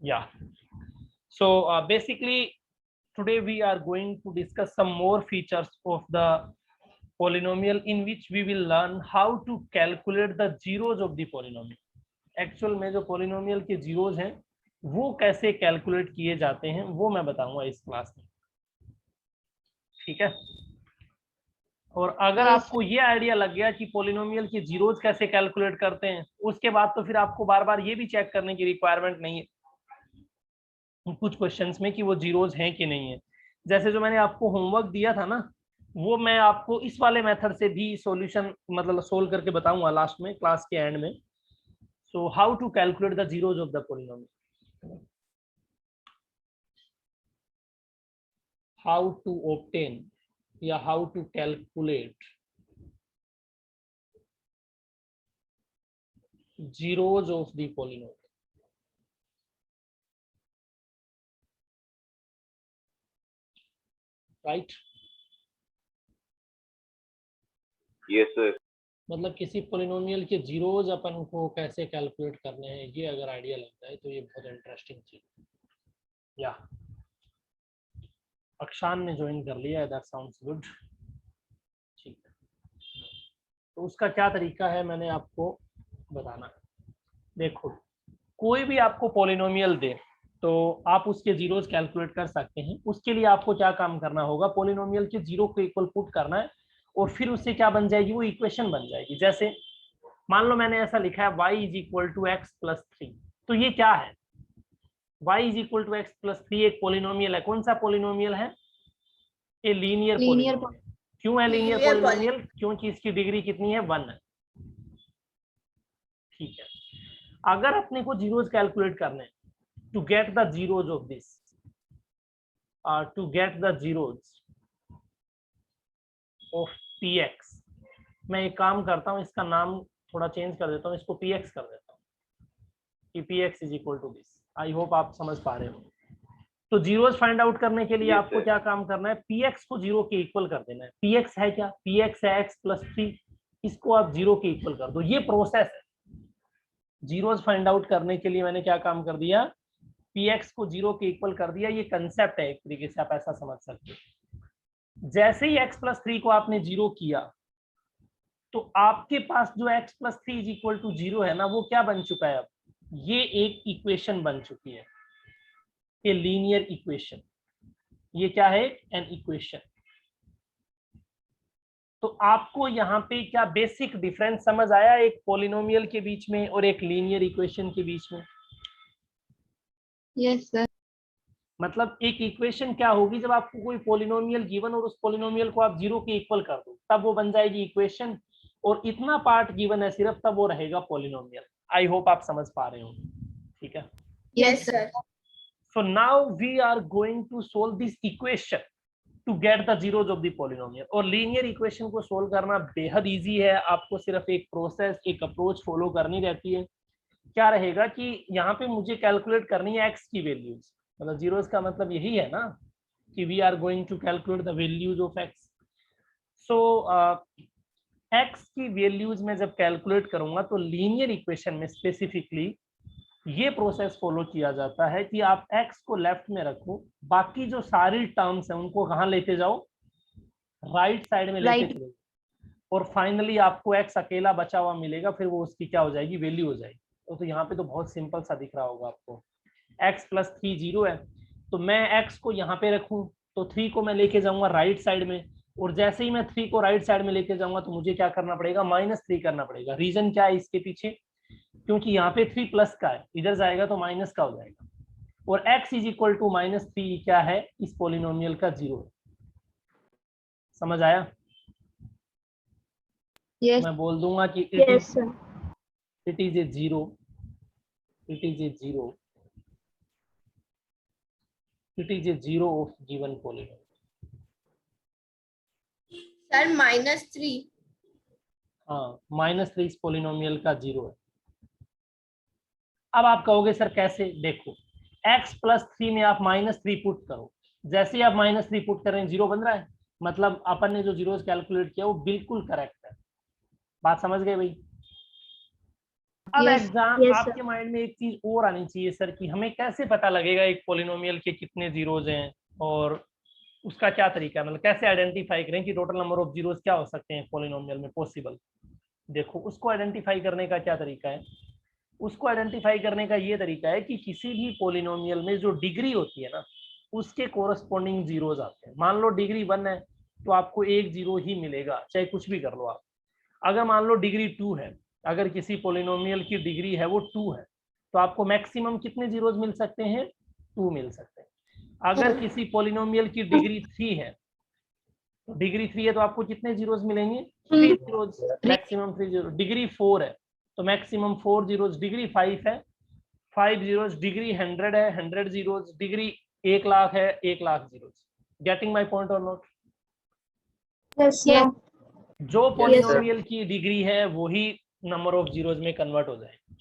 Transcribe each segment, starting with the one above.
Yeah. So basically today we are going to discuss some more features of the polynomial in which we will learn how to calculate the zeros of the polynomial. Actual में जो polynomial के zeros हैं वो कैसे calculate किए जाते हैं वो मैं बताऊंगा इस क्लास में, ठीक है। और अगर Yes. आपको ये आइडिया लग गया कि पोलिनोमियल के जीरोज कैसे कैलकुलेट करते हैं, उसके बाद तो फिर आपको बार बार ये भी चेक करने की रिक्वायरमेंट नहीं है कुछ क्वेश्चंस में कि वो जीरोज हैं कि नहीं है। जैसे जो मैंने आपको होमवर्क दिया था ना, वो मैं आपको इस वाले मेथड से भी सॉल्यूशन मतलब सोल्व करके बताऊंगा लास्ट में क्लास के एंड में। So how to calculate the zeros of the polynomial, how to obtain या how to calculate zeros of the polynomial, right? Yes sir. मतलब किसी पोलिनोमियल के जीरोज अपन को कैसे कैलकुलेट करने हैं, ये अगर आइडिया लगता है तो ये बहुत इंटरेस्टिंग चीज है। या अक्षान ने ज्वाइन कर लिया है, दैट साउंड्स गुड। ठीक, तो उसका क्या तरीका है मैंने आपको बताना है। देखो, कोई भी आपको पोलिनोमियल दे तो आप उसके जीरोज कैलकुलेट कर सकते हैं। उसके लिए आपको क्या काम करना होगा, पोलिनोमियल के जीरो को इक्वल पुट करना है और फिर उससे क्या बन जाएगी, वो इक्वेशन बन जाएगी। जैसे मान लो मैंने ऐसा लिखा है y is equal to x plus three, तो ये क्या है, y is equal to x plus three एक पोलिनोमियल है। कौन सा पोलिनोमियल है, ए लीनियर पोलिनोमियल। क्यों है लीनियर पोलिनोमियल, क्योंकि इसकी डिग्री कितनी है, 1 है। ठीक है, अगर अपने को जीरोज कैलकुलेट करने हैं to get the zeros of this, to get the zeros of px, मैं एक काम करता हूं, इसका नाम थोड़ा चेंज कर देता हूं, इसको px कर देता हूं कि px is equal to this. I hope आप समझ पा रहे हो। तो जीरोज फाइंड आउट करने के लिए आपको क्या काम करना है, px को जीरो के इक्वल कर देना है। px है क्या, px है x प्लस 3, इसको आप जीरो के इक्वल कर दो। ये प्रोसेस है जीरोज फाइंड आउट करने के लिए। मैंने क्या काम कर दिया, px को जीरो के इक्वल कर दिया। ये कंसेप्ट है, एक तरीके से आप ऐसा समझ सकते हो। जैसे ही x प्लस 3 को आपने जीरो किया तो आपके पास जो x plus 3 is equal to zero है ना, वो क्या बन चुका है, अब ये एक इक्वेशन बन चुकी है, ये लीनियर इक्वेशन। ये क्या है, एन इक्वेशन। तो आपको यहाँ पे क्या बेसिक डिफरेंस समझ आया एक पोलिनोमियल के बीच में और एक लीनियर इक्वेशन के बीच में? Yes sir. मतलब एक इक्वेशन क्या होगी, जब आपको कोई पोलिनोमियल गिवन और उस पोलिनोमियल को आप जीरो के इक्वल कर दो तब वो बन जाएगी इक्वेशन, और इतना पार्ट गिवन है सिर्फ तब वो रहेगा पोलिनोमियल। आई होप आप समझ पा रहे हो, ठीक है। Yes sir. So now we are going to solve this equation to get the zeros of the polynomial. और लीनियर इक्वेशन को सोल्व करना बेहद इजी है, आपको सिर्फ एक प्रोसेस, एक अप्रोच फॉलो करनी रहती है। क्या रहेगा कि यहाँ पे मुझे कैलकुलेट करनी है एक्स की वैल्यूज, मतलब जीरोस का मतलब यही है ना कि we are going to calculate the values of x. So x की वैल्यूज में जब कैलकुलेट करूंगा तो लीनियर इक्वेशन में स्पेसिफिकली ये प्रोसेस फॉलो किया जाता है कि आप एक्स को लेफ्ट में रखो, बाकी जो सारी टर्म्स हैं उनको कहाँ लेते जाओ, राइट साइड में लेके चलो, और फाइनली आपको एक्स अकेला बचा हुआ मिलेगा, फिर वो उसकी क्या हो जाएगी, वैल्यू हो जाएगी। तो यहाँ पे तो बहुत सिंपल सा दिख रहा होगा आपको, x प्लस 3 जीरो है, तो मैं x को यहाँ पे रखूं तो 3 को मैं लेके जाऊंगा राइट साइड में, और जैसे ही मैं 3 को राइट साइड में लेके जाऊंगा तो मुझे क्या करना पड़ेगा, -3 करना पड़ेगा। रीजन क्या है इसके पीछे, क्योंकि यहाँ पे 3 प्लस का है, इधर जाएगा तो माइनस का हो जाएगा, और x इज इक्वल टू -3 क्या है, इस पोलिनोमियल का जीरो है। समझ आया? Yes. मैं बोल दूंगा कि Yes sir. it is a zero, it is a zero, it is a zero of given polynomial. Sir -3. हाँ, -3 इस पोलिनोमियल का जीरो है। अब आप कहोगे सर कैसे, देखो x प्लस 3 में आप -3 पुट करो, जैसे ही आप -3 पुट कर रहे हैं जीरो बन रहा है, मतलब अपन ने जो जीरोस कैलकुलेट किया वो बिल्कुल करेक्ट है। बात समझ गए भाई? अब Yes, एग्जाम yes, आपके माइंड में एक चीज और आनी चाहिए सर कि हमें कैसे पता लगेगा एक पॉलिनोमियल के कितने जीरोज हैं और उसका क्या तरीका है, मतलब कैसे आइडेंटिफाई करें कि टोटल नंबर ऑफ जीरोज क्या हो सकते हैं पॉलिनोमियल में पॉसिबल। देखो उसको आइडेंटिफाई करने का क्या तरीका है, उसको आइडेंटिफाई करने का ये तरीका है कि किसी भी पॉलिनोमियल में जो डिग्री होती है ना उसके कोरस्पॉन्डिंग जीरोज आते हैं। मान लो डिग्री 1 है तो आपको एक जीरो ही मिलेगा चाहे कुछ भी कर लो आप। अगर मान लो डिग्री 2 है, अगर किसी पॉलिनोमियल की डिग्री है वो 2 है तो आपको मैक्सिमम कितने जीरोज मिल सकते हैं, 2 मिल सकते हैं। अगर किसी पॉलिनोमियल की डिग्री 3 है तो डिग्री 3 है तो आपको कितने जीरोज मिलेंगे, 3 जीरोज, मैक्सिमम 3 जीरो। डिग्री 4 है तो मैक्सिमम 4 जीरोज। डिग्री 5 है 5 जीरोज। डिग्री 100 है 100 जीरोज। डिग्री 1 लाख है 1 lakh zeros. Getting my point और नॉट? yes, sir. जो पॉलिनोमियल की डिग्री है वही नंबर ऑफ जीरोज में कन्वर्ट हो जाएगी।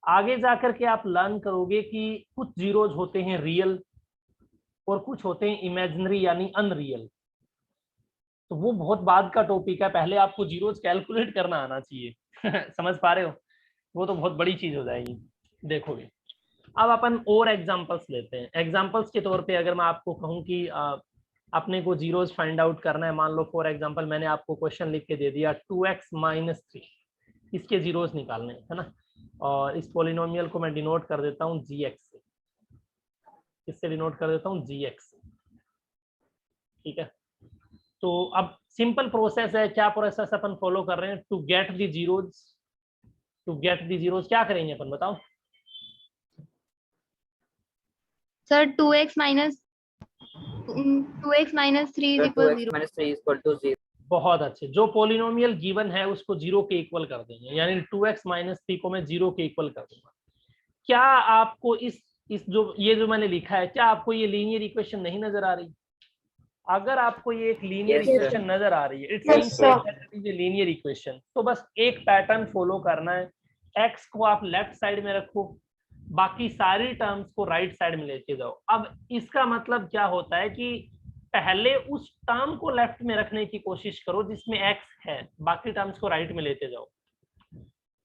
आगे जाकर के आप लर्न करोगे कि कुछ जीरोज होते हैं रियल और कुछ होते हैं इमेजिनरी यानी अनरियल। तो वो बहुत बाद का टॉपिक है, पहले आपको जीरोज कैलकुलेट करना आना चाहिए समझ पा रहे हो, वो तो बहुत बड़ी चीज हो जाएगी। देखोगे अब अपन और एग्जांपल्स लेते हैं। एग्जांपल्स के तौर पे अगर मैं आपको कहूँ कि अपने को जीरोज फाइंड आउट करना है, मान लो फॉर एग्जांपल मैंने आपको क्वेश्चन लिख के दे दिया 2x - 3, इसके जीरोज निकालने है ना, और इस पॉलिनोमियल को मैं डिनोट कर देता हूँ gx से। इससे डिनोट कर देता हूँ gx से, ठीक है। तो अब सिंपल प्रोसेस है, क्या प्रोसेस अपन फॉलो कर रहे हैं to get the zeros. To get the zeros क्या करेंगे अपन बताओ? Sir 2x minus 3 is equal 0. -3 is equal to 0. बहुत अच्छे, जो पॉलिनोमियल गिवन है उसको 0 के इक्वल कर देंगे, यानी 2x - 3 को मैं 0 के इक्वल कर दूंगा। क्या आपको इस जो ये जो मैंने लिखा है, क्या आपको ये लीनियर इक्वेशन नहीं नजर आ रही? अगर आपको ये एक लीनियर Yes, sir. इक्वेशन नजर आ रही है, it's Yes, sir. Linear equation, तो बस एक पैटर्न फॉलो करना है। x को आप लेफ्ट साइड में रखो, बाकी सारी टर्म्स को राइट साइड में लेके जाओ। अब इसका मतलब क्या होता है कि पहले उस टर्म को लेफ्ट में रखने की कोशिश करो जिसमें x है, बाकी टर्म्स को राइट में लेते जाओ।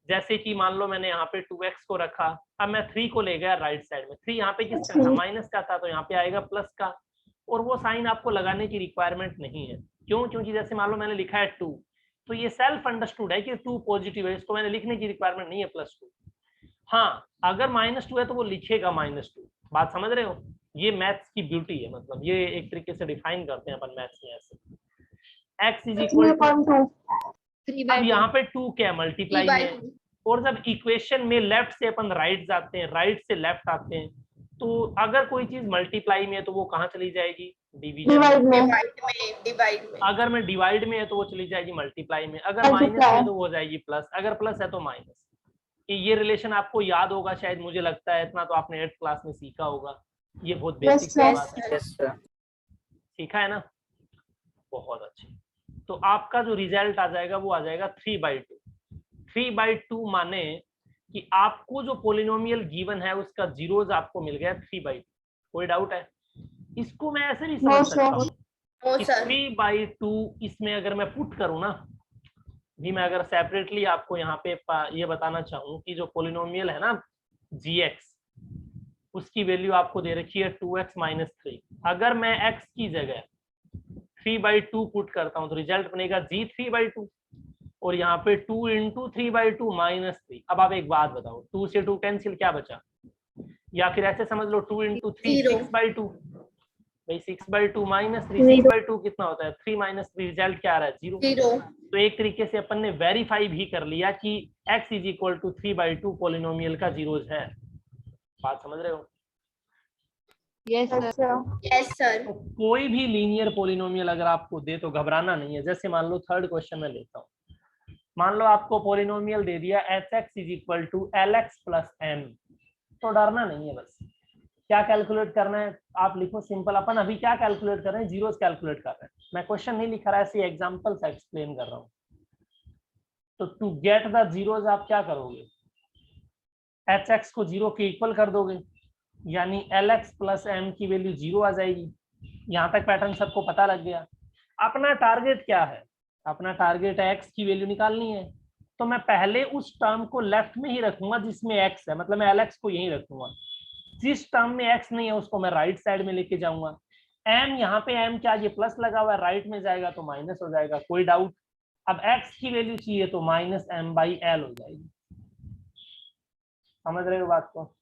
जैसे कि मान लो मैंने यहाँ पे 2x को रखा, अब मैं 3 को ले गया राइट साइड में। 3 यहाँ पे किसका था, माइनस का था, तो यहाँ पे आएगा प्लस का, और वो साइन आपको लगाने की रिक्वायरमेंट नहीं है। क्यों? क्योंकि जैसे मान लो मैंने लिखा है 2, तो ये सेल्फ अंडरस्टूड है कि 2 पॉजिटिव है, इसको मैंने लिखने की रिक्वायरमेंट नहीं है +2। हाँ, अगर -2 है तो वो लिखेगा -2। बात समझ रहे हो? ये मैथ्स की ब्यूटी है, मतलब ये एक तरीके से डिफाइन करते हैं अपन मैथ्स में ऐसे। x इज इक्वल टू, 3 अब by 2. यहाँ पे 2 क्या है, मल्टीप्लाई में है। 3/2. और जब इक्वेशन में लेफ्ट से अपन राइट जाते हैं, राइट से लेफ्ट आते हैं, तो अगर कोई चीज मल्टीप्लाई में है तो वो कहाँ चली जाएगी, डिवीजन में। डिवाइड में. अगर मैं डिवाइड में है तो वो चली जाएगी मल्टीप्लाई में। अगर माइनस में है तो वो हो जाएगी प्लस, अगर प्लस है तो माइनस। ये रिलेशन आपको याद होगा शायद, मुझे लगता है इतना तो आपने 8th क्लास में सीखा होगा। ये बहुत बेसिक yes, बात है, Yes, sir. सीखा है ना, बहुत अच्छे। तो आपका जो रिजल्ट आ जाएगा वो आ जाएगा 3/2। 3/2 माने कि आपको जो पॉलिनोमियल गिवन है उसका जीरोज आपको मिल गया 3/2। कोई डाउट है? इसको मैं ऐसे भी समझ सकता हूँ No, कि sir. 3/2 इसमें अगर मैं पुट करूँ ना, भी मैं अगर सेपरेटली आपको यहाँ पे ये बताना चाहूँ कि जो पॉलिनोमियल है ना gx, उसकी वैल्यू आपको दे रखी है 2x - 3। अगर मैं x की जगह 3/2 पुट करता हूँ तो रिजल्ट बनेगा g 3/2, और यहाँ पे 2 × 3/2 -3। अब आप एक बात बताओ, 2 से 2 कैंसिल, क्या बचा? या फिर ऐसे समझ लो 2 × 3 Zero. 6/2, भाई 6/2 -3, 6/2 कितना होता है, 3 - 3, रिजल्ट क्या आ रहा है, 0। 0. तो एक तरीके से अपन ने वेरीफाई भी कर लिया कि x is equal to 3/2 polynomial का जीरोज है। बात समझ रहे हो? Yes, sir. Yes, sir. तो कोई भी लीनियर पॉलिनोमियल अगर आपको दे तो घबराना नहीं है। जैसे मान लो थर्ड क्वेश्चन में लेता हूँ, मान लो आपको पॉलिनोमियल दे दिया hx is equal to lx + m, तो डरना नहीं है। बस क्या कैलकुलेट करना है, आप लिखो सिंपल। अपन अभी क्या कैलकुलेट कर रहे हैं, जीरोस कैलकुलेट कर रहे हैं। मैं क्वेश्चन नहीं लिख रहा, ऐसे एग्जांपल से एक्सप्लेन कर रहा हूँ। तो टू गेट द जीरोस आप क्या करोगे, hx को 0 के इक्वल कर दोगे, यानी lx + m की वैल्यू 0 आ जाएगी। यहाँ तक पैटर्न सबको पता लग गया। अपना टारगेट क्या है, अपना टारगेट है x की वैल्यू निकालनी है। तो तो मैं पहले उस टर्म को लेफ्ट में ही रखूंगा जिसमें x है, मतलब मैं lx को यही रखूंगा। जिस टर्म में x नहीं है उसको मैं राइट साइड में लेके जाऊंगा। m यहाँ पे m क्या, ये प्लस लगा हुआ है, राइट में जाएगा तो माइनस हो जाएगा, कोई डाउट? अब x की वैल्यू चाहिए तो माइनस m बाई एल हो जाएगी। समझ रहे हो बात को?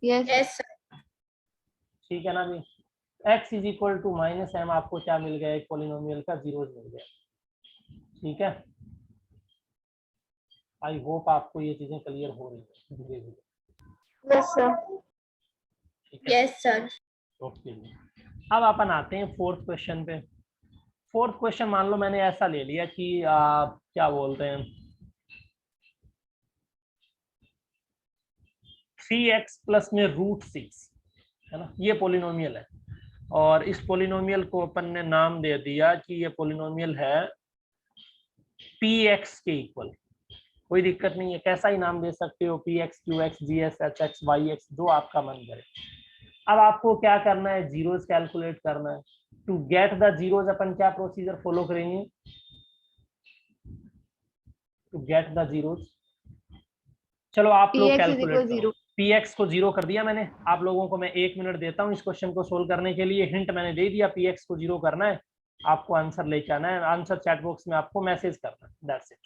Yes. Yes, sir. ठीक है ना भी। x is equal to minus m, आपको क्या मिल गया, एक पॉलिनोमियल का जीरोस मिल गया। ठीक है, आई होप आपको ये चीजें क्लियर हो रही है धीरे धीरे। Yes, sir. ठीक है, Yes, sir. ओके। अब अपन आते हैं फोर्थ क्वेश्चन पे। फोर्थ क्वेश्चन मान लो मैंने ऐसा ले लिया कि क्या बोलते हैं, 3x प्लस में √6 है ना, ये पोलिनोमियल है। और इस पोलिनोमियल को अपन ने नाम दे दिया कि ये पोलिनोमियल है px के इक्वल। कोई दिक्कत नहीं है, कैसा ही नाम दे सकते हो, px, qx, gx, hx, yx, जो आपका मन करे। अब आपको क्या करना है, जीरोस कैलकुलेट करना है। टू गेट द जीरोस अपन क्या प्रोसीजर फॉलो करेंगे? टू गेट द जीरोस, चलो आप लोग Px is कैलकुलेट equal करो। 0. px को 0 कर दिया मैंने। आप लोगों को मैं 1 मिनट देता हूँ इस क्वेश्चन को सोल्व करने के लिए। हिंट मैंने दे दिया, px को 0 करना है, आपको आंसर लेके आना है। आंसर चैट बॉक्स में आपको मैसेज करना है, that's it.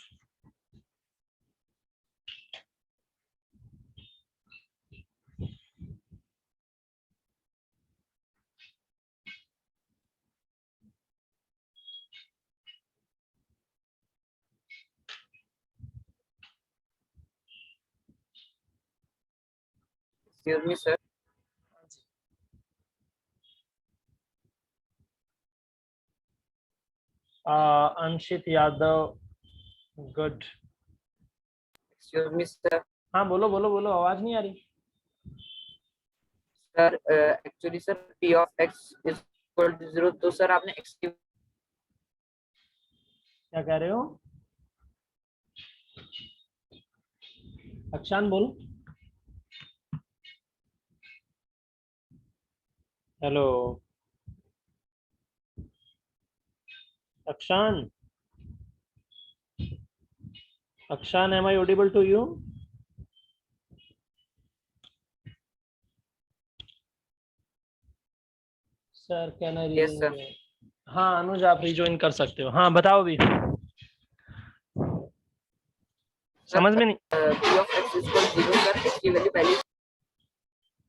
Excuse me, sir. Anshit Yadav, good. Excuse me, sir. हाँ बोलो बोलो बोलो, आवाज नहीं आ रही। Sir, actually, sir, p of x is equal to 0. तो sir आपने x की क्या कह रहे हो? अक्षान बोल। Hello अक्षान, अक्षान, am I audible to you? Sir can I Yes, sir. हाँ अनुज, आप रिज्वाइन कर सकते हो। हाँ बताओ भी, समझ में नहीं। p of x is equal to 0, sir. x की वैल्यू पहले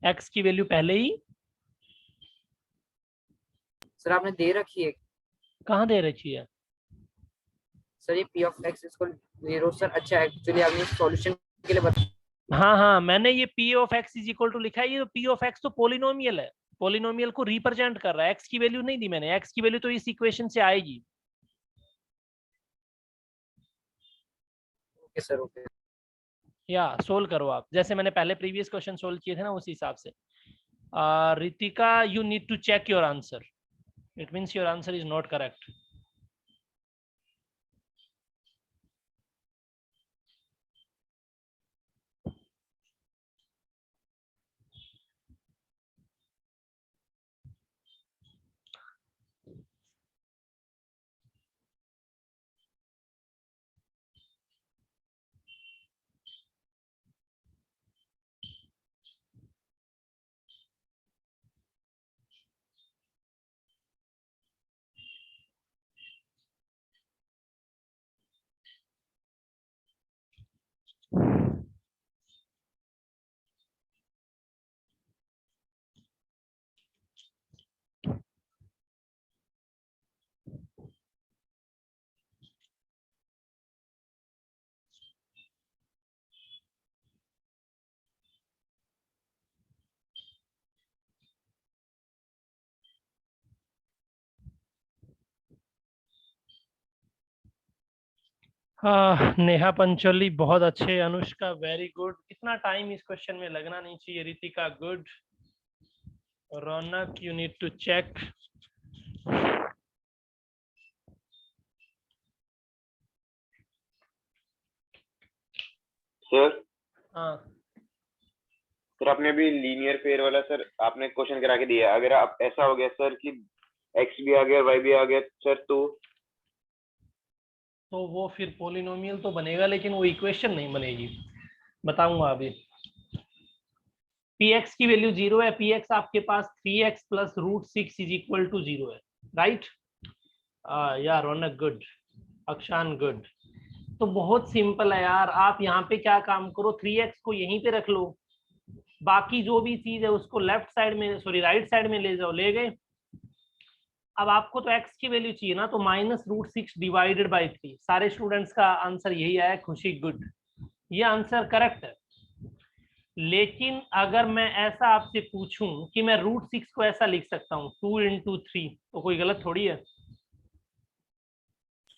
x की वैल्यू पहले ही सर आपने दे रखी है। कहाँ दे रखी है? सर ये p of x is equal to 0, सर। अच्छा, एक्चुअली आपने सॉल्यूशन के लिए बता। हाँ हाँ, मैंने ये p of x is equal to लिखा है। ये p ऑफ x तो पोलिनोमियल है, पोलिनोमियल को रिप्रेजेंट कर रहा है। x की वैल्यू नहीं दी मैंने, x की वैल्यू तो इस इक्वेशन से आएगी। Okay sir, okay. या सोल्व करो आप, जैसे मैंने पहले प्रीवियस क्वेश्चन सोल्व किए थे ना, उसी हिसाब से। Ritika, you need to check your answer, it means your answer is not correct. हाँ नेहा पंचोली बहुत अच्छे, अनुष्का वेरी गुड। इतना टाइम इस क्वेश्चन में लगना नहीं चाहिए। Ritika good, Raunak you need to check. Sir हाँ सर आपने अभी लीनियर पेयर वाला सर आपने क्वेश्चन करा के दिया। अगर आप ऐसा हो गया सर कि x भी आ गया y भी आ गया सर, तो तो वो फिर पॉलिनोमियल तो बनेगा लेकिन वो इक्वेशन नहीं बनेगी, बताऊंगा अभी। px की वैल्यू 0 है, px आपके पास 3x plus √6 is equal to 0 है, राइट? यार रौनक गुड, अक्षान गुड। तो बहुत सिंपल है यार, आप यहाँ पे क्या काम करो, 3x को यहीं पे रख लो, बाकी जो भी चीज है उसको लेफ्ट साइड में, सॉरी राइट साइड में ले जाओ, ले गए। अब आपको तो x की वैल्यू चाहिए ना, तो -√6 डिवाइडेड बाई 3। सारे स्टूडेंट्स का आंसर यही आया, खुशी गुड, ये आंसर करेक्ट है। लेकिन अगर मैं ऐसा आपसे पूछूं कि मैं √6 को ऐसा लिख सकता हूँ 2 × 3, तो कोई गलत थोड़ी है,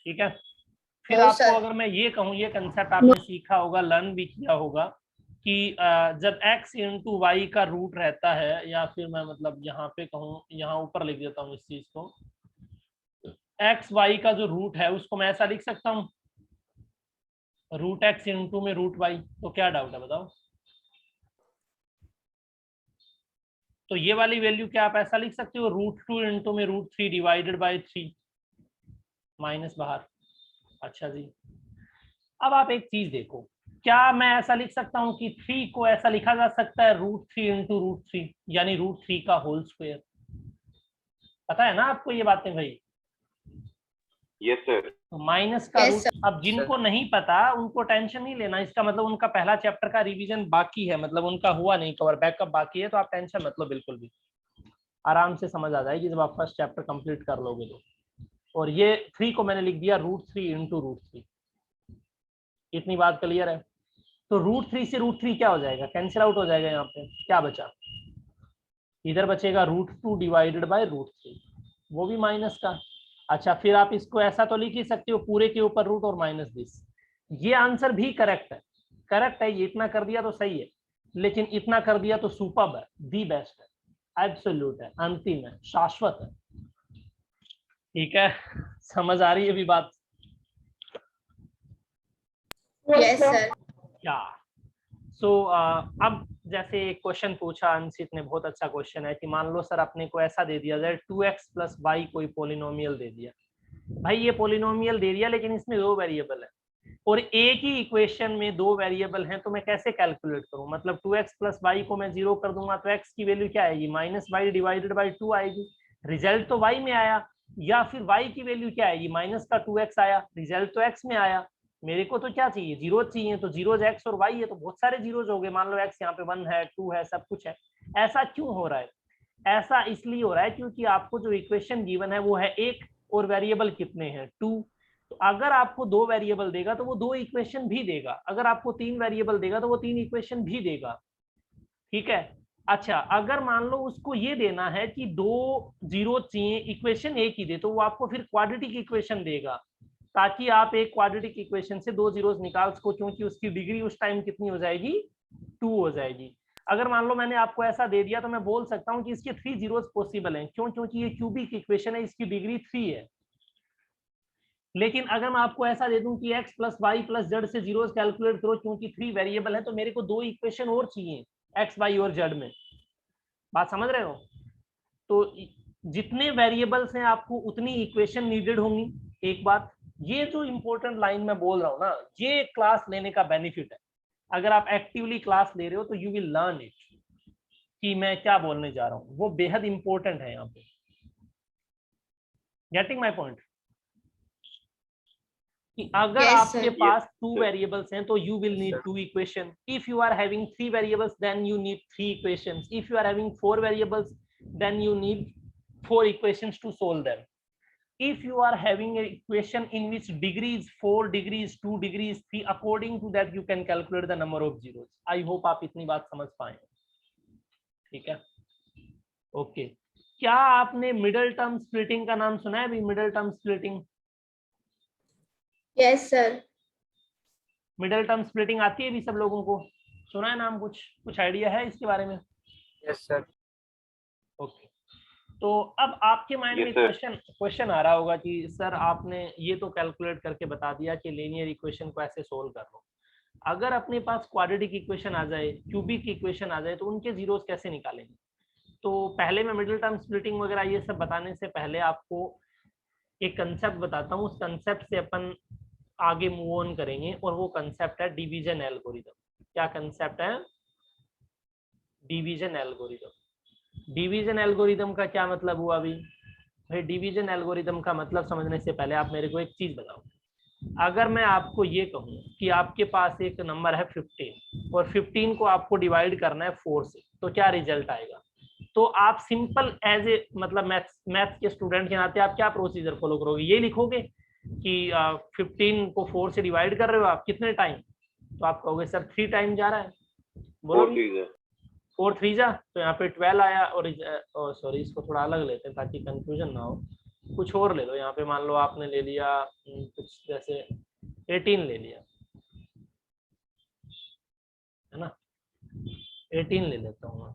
ठीक है? फिर No, आपको sir. अगर मैं ये कहूँ, ये कंसेप्ट आपने सीखा होगा, लर्न भी किया होगा कि जब x × y का रूट रहता है, या फिर मैं मतलब यहाँ पे कहूँ, यहाँ ऊपर लिख देता हूँ इस चीज को, x y का जो रूट है उसको मैं ऐसा लिख सकता हूँ, √x × में √y। तो क्या डाउट है बताओ? तो ये वाली वैल्यू क्या आप ऐसा लिख सकते हो, √2 × में √3 डिवाइडेड बाई 3, माइनस बाहर। अच्छा जी, अब आप एक चीज देखो, क्या मैं ऐसा लिख सकता हूं कि 3 को ऐसा लिखा जा सकता है √3 × √3, यानी √3 का होल स्क्वायर? पता है ना आपको ये बातें भाई? Yes sir. तो माइनस का Yes, रूट, अब जिनको नहीं पता उनको टेंशन नहीं लेना, इसका मतलब उनका पहला चैप्टर का रिवीजन बाकी है, मतलब उनका हुआ नहीं कवर, बैकअप बाकी है, तो आप टेंशन मत लो, बिल्कुल भी आराम से समझ आ जाएगी जब आप फर्स्ट चैप्टर कंप्लीट कर लोगे तो। और ये 3 को मैंने लिख दिया √3 × √3, इतनी बात क्लियर है? तो √3 से √3 क्या हो जाएगा, कैंसिल आउट हो जाएगा। यहाँ पे क्या बचा, इधर बचेगा √2 डिवाइडेड बाय √3, वो भी माइनस का। अच्छा, फिर आप इसको ऐसा तो लिख ही सकते हो, पूरे के ऊपर रूट और माइनस दिस। ये आंसर भी करेक्ट है, करेक्ट है, ये इतना कर दिया तो सही है, लेकिन इतना कर दिया तो सुपर्ब है, दी बेस्ट है, एब्सोल्यूट है, अंतिम है, शाश्वत है। ठीक है, समझ आ रही है अभी बात? Yes, sir. क्या सो अब जैसे एक क्वेश्चन पूछा अंशित ने, बहुत अच्छा क्वेश्चन है, कि मान लो सर अपने को ऐसा दे दिया जाए 2x + y कोई पॉलिनोमियल दे दिया। भाई ये पॉलिनोमियल दे दिया लेकिन इसमें 2 वेरिएबल है और एक ही इक्वेशन में 2 वेरिएबल हैं, तो मैं कैसे कैलकुलेट करूं? मतलब 2x + y को मैं 0 कर दूंगा तो x की वैल्यू क्या आएगी, -y डिवाइडेड बाई 2 आएगी, रिजल्ट तो y में आया। या फिर y की वैल्यू क्या आएगी, -2x आया, रिजल्ट तो x में आया। मेरे को तो क्या चाहिए, जीरो चाहिए, तो जीरोज x और y है, तो बहुत सारे जीरोज हो गए। मान लो x यहाँ पे 1 है, 2 है, सब कुछ है। ऐसा क्यों हो रहा है? ऐसा इसलिए हो रहा है क्योंकि आपको जो इक्वेशन गिवन है वो है 1 और वेरिएबल कितने हैं, 2। तो अगर आपको 2 वेरिएबल देगा तो वो 2 इक्वेशन भी देगा, अगर आपको 3 वेरिएबल देगा तो वो 3 इक्वेशन भी देगा, ठीक है? अच्छा, अगर मान लो उसको ये देना है कि 2 जीरो चाहिए, इक्वेशन एक ही दे, तो वो आपको फिर क्वाड्रेटिक इक्वेशन देगा, ताकि आप एक क्वाड्रेटिक इक्वेशन से 2 जीरोस निकाल सको, क्योंकि उसकी डिग्री उस टाइम कितनी हो जाएगी, 2 हो जाएगी। अगर मान लो मैंने आपको ऐसा दे दिया तो मैं बोल सकता हूं कि इसके 3 जीरोस पॉसिबल हैं, क्यों? क्योंकि ये क्यूबिक इक्वेशन है, इसकी डिग्री 3 है। लेकिन अगर मैं आपको ऐसा दे दूं कि x + y + z से जीरोस कैलकुलेट करो, क्योंकि 3 वेरिएबल है, तो मेरे को 2 इक्वेशन और चाहिए x, y और z में। बात समझ रहे हो? तो जितने वेरिएबल्स हैं आपको उतनी इक्वेशन नीडेड होंगी। एक बात, ये जो इंपॉर्टेंट लाइन मैं बोल रहा हूँ ना, ये क्लास लेने का बेनिफिट है। अगर आप एक्टिवली क्लास ले रहे हो तो यू विल लर्न इट, कि मैं क्या बोलने जा रहा हूँ, वो बेहद इंपॉर्टेंट है यहाँ पे। Getting my point? कि अगर Yes, आपके sir. पास 2 वेरिएबल्स हैं तो you will need 2 equation. If you are having 3 variables then you need 3 equations. If you are having 4 variables then you need 4 equations to solve them. If you are having an equation in which degree is 4, degree is 2, degree is 3, according to that you can calculate the number of zeros. I hope आप इतनी बात समझ पाए, ठीक है? Okay, क्या आपने middle term splitting का नाम सुना है? Middle term splitting, Yes, sir. Middle term splitting आती है भी सब लोगों को? सुना है नाम? कुछ आइडिया है इसके बारे में? Yes sir. ओके, तो अब आपके माइंड में क्वेश्चन आ रहा होगा कि सर आपने ये तो कैलकुलेट करके बता दिया कि लीनियर इक्वेशन को ऐसे सोल्व कर लो, अगर अपने पास क्वाड्रेटिक इक्वेशन आ जाए, क्यूबिक इक्वेशन आ जाए, तो उनके जीरोस कैसे निकालेंगे? तो पहले मैं मिडिल टर्म स्प्लिटिंग वगैरह ये सब बताने से पहले आपको एक कंसेप्ट बताता हूँ, उस कंसेप्ट से अपन आगे मूव ऑन करेंगे और वो कंसेप्ट है डिवीजन एल्गोरिदम। क्या कंसेप्ट है? Division algorithm. डिवीजन एल्गोरिदम का क्या मतलब हुआ अभी भाई? डिवीजन एल्गोरिदम का मतलब समझने से पहले आप मेरे को एक चीज बताओ। अगर मैं आपको ये कहूँ कि आपके पास एक नंबर है 15 और 15 को आपको डिवाइड करना है 4 से, तो क्या रिजल्ट आएगा? तो आप सिंपल एज ए मतलब मैथ्स के स्टूडेंट के नाते आप क्या प्रोसीजर फॉलो करोगे? ये लिखोगे कि 15 को 4 से डिवाइड कर रहे हो आप कितने टाइम? तो आप कहोगे सर 3 टाइम जा रहा है। बोलो 4 3 जा, तो यहाँ पे 12 आया। और सॉरी, इसको थोड़ा अलग लेते हैं ताकि कंफ्यूजन ना हो। कुछ और ले लो, यहाँ पे मान लो आपने ले लिया कुछ जैसे 18 ले लिया, है ना? 18 ले लेता हूँ मैं,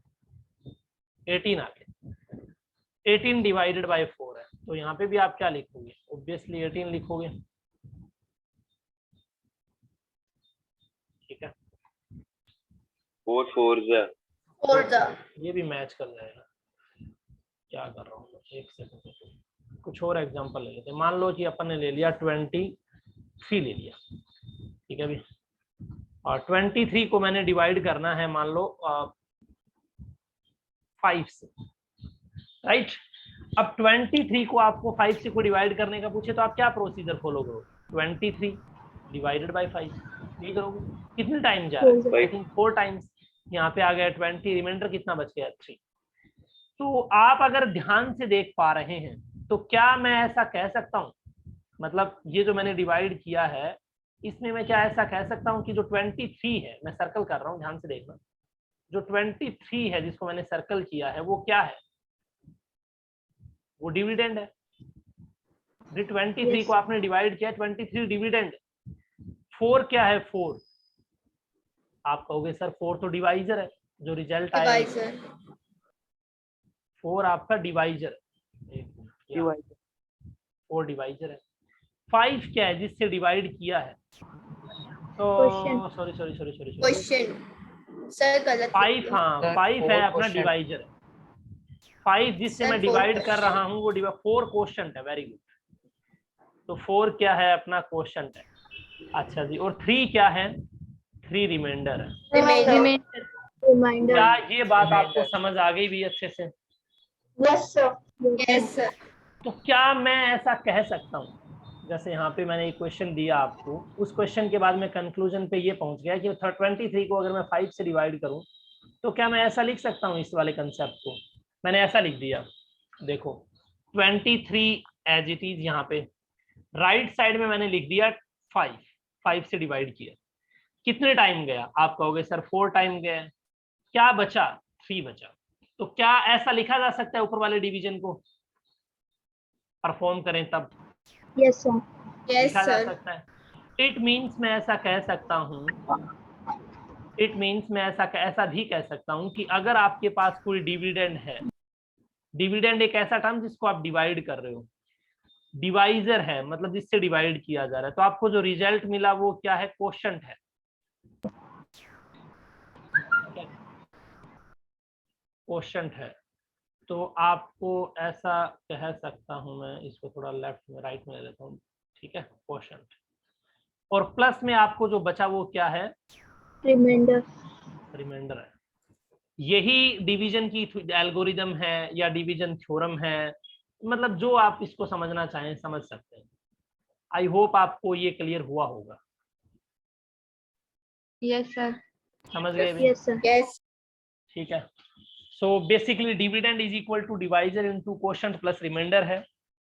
18 आ गया। 18 डिवाइडेड बाय 4 है, तो यहाँ पे भी आप क्या लिखोगे? ऑब्वियसली 18 लिखोगे, ठीक है? 4 4 ये भी मैच कर जाएगा। क्या कर रहा हूँ, एक सेकंड, कुछ और एग्जांपल ले लेते हैं। मान लो कि अपन ने ले लिया 23 ले लिया, ठीक है भी, और 23 को मैंने डिवाइड करना है मान लो 5 से, राइट? अब 23 को आपको 5 से को डिवाइड करने का पूछे तो आप क्या प्रोसीजर फॉलो करोगे? 23 डिवाइडेड बाय 5 ये करोगे। कितने टाइम जा रहा है? I think 4 times. यहाँ पे आ गया 20, रिमाइंडर कितना बच गया? 3। तो आप अगर ध्यान से देख पा रहे हैं तो क्या मैं ऐसा कह सकता हूँ, मतलब ये जो मैंने डिवाइड किया है इसमें मैं क्या ऐसा कह सकता हूँ कि जो 23 है, मैं सर्कल कर रहा हूँ, ध्यान से देखना, जो 23 है जिसको मैंने सर्कल किया है वो क्या है? वो डिविडेंड है। 23 को आपने डिवाइड किया, 23 डिविडेंड। 4 क्या है? 4 आप कहोगे सर 4 तो डिवाइजर है, जो रिजल्ट आया 4 आपका डिवाइजर है, 4 डिवाइजर है। 5 क्या है जिससे डिवाइड किया है? तो सॉरी क्वेश्चन सर गलत 5, हाँ 5 है अपना डिवाइजर है। 5 जिससे मैं डिवाइड कर रहा हूँ वो 4 क्वोशंट है। Very good. तो 4 क्या है? अपना क्वोशंट है। अच्छा जी, और 3 क्या है? 3 रिमाइंडर है। क्या ये बात आपको समझ आ गई भी अच्छे से? Yes sir. तो क्या मैं ऐसा कह सकता हूँ, जैसे यहाँ पे मैंने एक क्वेश्चन दिया आपको, उस क्वेश्चन के बाद मैं कंक्लूजन पे ये पहुंच गया कि 23 को अगर मैं 5 से डिवाइड करूं तो क्या मैं ऐसा लिख सकता हूँ? इस वाले कंसेप्ट को मैंने ऐसा लिख दिया, देखो 23 एज इट इज, यहाँ पे राइट साइड में मैंने लिख दिया 5 से डिवाइड किया। कितने टाइम गया? आप कहोगे सर 4 टाइम गया। क्या बचा? 3 बचा। तो क्या ऐसा लिखा जा सकता है ऊपर वाले डिवीजन को परफॉर्म करें तब? Yes sir. लिखा जा सकता है। इट मीन्स मैं ऐसा कह सकता हूँ, इट मीन्स मैं ऐसा भी कह सकता हूँ कि अगर आपके पास कोई डिविडेंड है, डिविडेंड एक ऐसा टर्म जिसको आप डिवाइड कर रहे हो, डिवाइजर है मतलब जिससे डिवाइड किया जा रहा है, तो आपको जो रिजल्ट मिला वो क्या है? क्वोशंट है। क्वोशंट है। तो आपको ऐसा कह सकता हूं मैं, इसको थोड़ा लेफ्ट में राइट में ले लेता हूँ, ठीक है? क्वोशंट। और प्लस में आपको जो बचा वो क्या है? रिमाइंडर है। यही डिवीजन की एल्गोरिदम है या डिवीजन थ्योरम है, मतलब जो आप इसको समझना चाहें समझ सकते हैं। आई होप आपको ये क्लियर हुआ होगा। Yes sir. समझ गए? Yes sir. यस। ठीक है। So basically dividend is equal to divisor into quotient plus remainder है।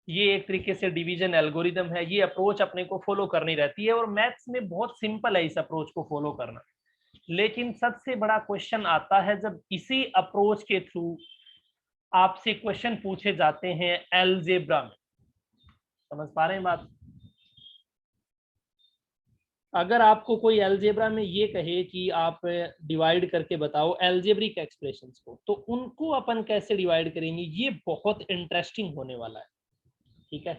ये एक तरीके से डिवीजन एल्गोरिदम है। ये अप्रोच अपने को फॉलो करनी रहती है और मैथ्स में बहुत सिंपल है इस अप्रोच को फॉलो करना। लेकिन सबसे बड़ा क्वेश्चन आता है जब इसी अप्रोच के थ्रू आपसे क्वेश्चन पूछे जाते हैं अलजेब्रा में। समझ पा रहे हैं बात? अगर आपको कोई अलजेब्रा में ये कहे कि आप डिवाइड करके बताओ अलजेब्रिक एक्सप्रेशंस को, तो उनको अपन कैसे डिवाइड करेंगे, ये बहुत इंटरेस्टिंग होने वाला है। ठीक है,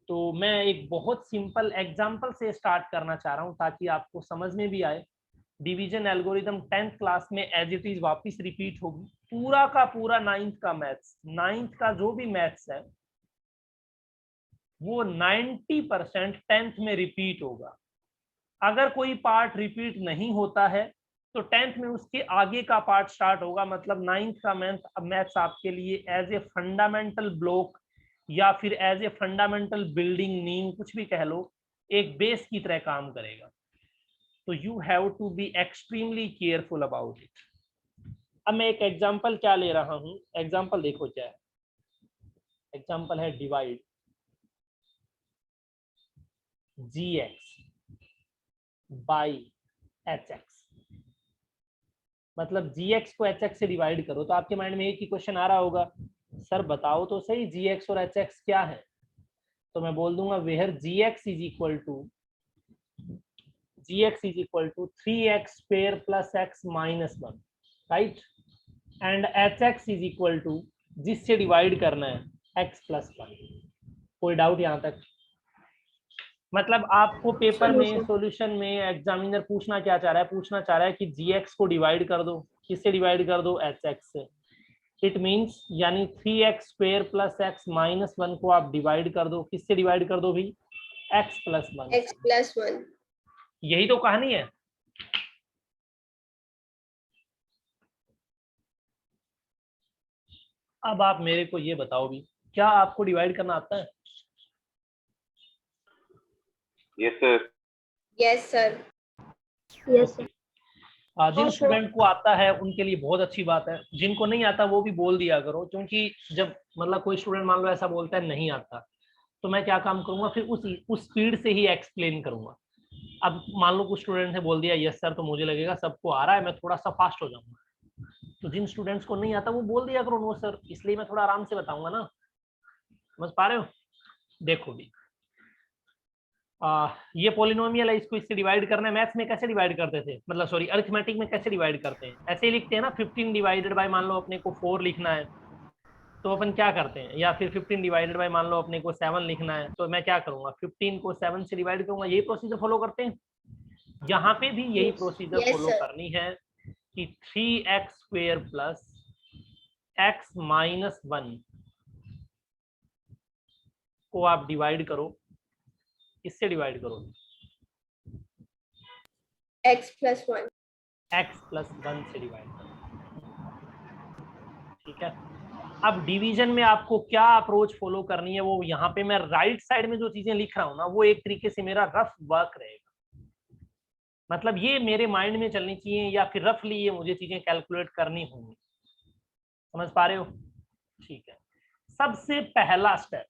तो मैं एक बहुत सिंपल एग्जांपल से स्टार्ट करना चाह रहा हूं ताकि आपको समझ में भी आए। डिवीजन एल्गोरिदम 10th क्लास में एज इट इज वापस रिपीट होगी। पूरा का पूरा 9th का मैथ्स, 9th का जो भी मैथ्स है वो 90% 10th में रिपीट होगा। अगर कोई पार्ट रिपीट नहीं होता है तो 10th में उसके आगे का पार्ट स्टार्ट होगा। मतलब 9th का मैथ्स आपके लिए एज ए फंडामेंटल ब्लॉक या फिर एज ए फंडामेंटल बिल्डिंग नींव, कुछ भी कह लो, एक बेस की तरह काम करेगा। तो you have to be extremely careful about it. अब मैं एक एग्जांपल क्या ले रहा हूं, एग्जांपल देखो क्या है। एग्जांपल है डिवाइड gx बाई hx। मतलब gx को hx से डिवाइड करो। तो आपके माइंड में एक ही क्वेश्चन आ रहा होगा, सर बताओ तो सही gx और hx क्या है। तो मैं बोल दूंगा where gx is equal to 3x square plus x minus 1, right, and hx is equal to, जिससे डिवाइड करना है, x प्लस 1। कोई डाउट यहाँ तक? मतलब आपको पेपर में, सॉल्यूशन में एग्जामिनर पूछना क्या चाह रहा है, पूछना चाह रहा है कि gx को डिवाइड कर दो, किससे डिवाइड कर दो, hx से। इट मींस यानी 3x square plus x minus 1 को आप डिवाइड कर दो, किससे डिवाइड कर दो भी, x प्लस 1। x plus 1। यही तो कहानी है। अब आप मेरे को ये बताओ भी, क्या आपको डिवाइड करना आता है? Yes sir. Yes sir। Yes sir। जिन स्टूडेंट को आता है उनके लिए बहुत अच्छी बात है, जिनको नहीं आता वो भी बोल दिया करो। क्योंकि जब मतलब कोई स्टूडेंट मान लो ऐसा बोलता है नहीं आता, तो मैं क्या काम करूंगा, फिर उस स्पीड से ही एक्सप्लेन करूंगा। अब मान लो कुछ स्टूडेंट ने बोल दिया यस सर, तो मुझे लगेगा सबको आ रहा है, मैं थोड़ा सा फास्ट हो जाऊंगा। तो जिन स्टूडेंट्स को नहीं आता वो बोल दिया करो नो सर, इसलिए मैं थोड़ा आराम से बताऊंगा ना। समझ पा रहे हो? देखो भी, ये पॉलिनोमियल है, इसको इससे डिवाइड करना है। मैथ्स में कैसे डिवाइड करते थे, मतलब सॉरी अरिथमेटिक में कैसे डिवाइड करते हैं, ऐसे ही लिखते हैं ना। 15 डिवाइडेड बाय, मान लो अपने को 4 लिखना है, तो अपन क्या करते हैं, या फिर 15 डिवाइडेड बाय मान लो अपने को 7 लिखना है, तो मैं क्या करूंगा, 15 को 7 से डिवाइड करूंगा। यही प्रोसीजर फॉलो करते हैं। यहाँ पे भी यही प्रोसीजर Yes, फॉलो sir। करनी है कि 3x square plus x minus 1 को आप डिवाइड करो, इससे डिवाइड करो, x plus 1। x प्लस 1 से डिवाइड करो। ठीक है। अब डिवीजन में आपको क्या अप्रोच फॉलो करनी है, वो यहाँ पे मैं राइट साइड में जो चीजें लिख रहा हूँ ना, वो एक तरीके से मेरा रफ वर्क रहेगा। मतलब ये मेरे माइंड में चलनी चाहिए, या फिर रफली ये मुझे चीजें कैलकुलेट करनी होंगी। समझ पा रहे हो? ठीक है। सबसे पहला स्टेप